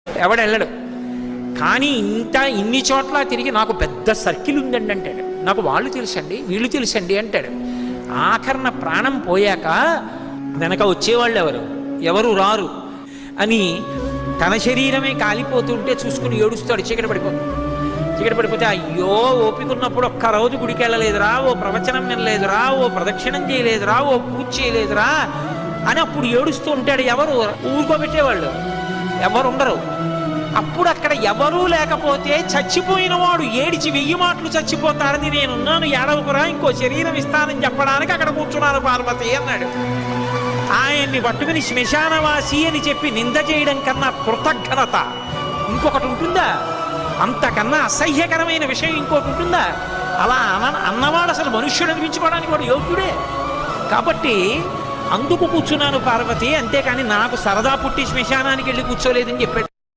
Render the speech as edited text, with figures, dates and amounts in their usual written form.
ఎవడెళ్ళడు. కానీ ఇన్ని చోట్ల తిరిగి నాకు పెద్ద సర్కిల్ ఉందండి అంటాడు. నాకు వాళ్ళు తెలుసండి, వీళ్ళు తెలుసండి అంటాడు. ఆఖరణ ప్రాణం పోయాక వెనక వచ్చేవాళ్ళు ఎవరు రారు అని తన శరీరమే కాలిపోతుంటే చూసుకుని ఏడుస్తాడు. చీకటి పడిపోతే అయ్యో ఓపికన్నప్పుడు ఒక్కరోజు గుడికి వెళ్ళలేదురా, ఓ ప్రవచనం వినలేదురా, ఓ ప్రదక్షిణం చేయలేదురా, ఓ పూజ చేయలేదురా అని అప్పుడు ఏడుస్తూ ఉంటాడు. ఎవరు ఊరుకోబెట్టేవాళ్ళు ఎవరు ఉండరు. అప్పుడు అక్కడ ఎవరూ లేకపోతే చచ్చిపోయిన వాడు ఏడిచి 1000 మాటలు చచ్చిపోతారని నేనున్నాను, ఏడవకురా, ఇంకో శరీరం ఇస్తానని చెప్పడానికి అక్కడ కూర్చున్నాను పార్వతి అన్నాడు. ఆయన్ని పట్టుకుని శ్మశానవాసి అని చెప్పి నింద చేయడం కన్నా కృతజ్ఞత ఇంకొకటి ఉంటుందా? అంతకన్నా అసహ్యకరమైన విషయం ఇంకోటి ఉంటుందా? అలా అన్నవాడు అసలు మనుష్యుడు అనిపించుకోవడానికి వాడు యోగ్యుడే. కాబట్టి అందుకు కూర్చున్నాను పార్వతి, అంతేకాని నాకు సరదా పుట్టి శ్మశానానికి వెళ్ళి కూర్చోలేదని చెప్పాడు.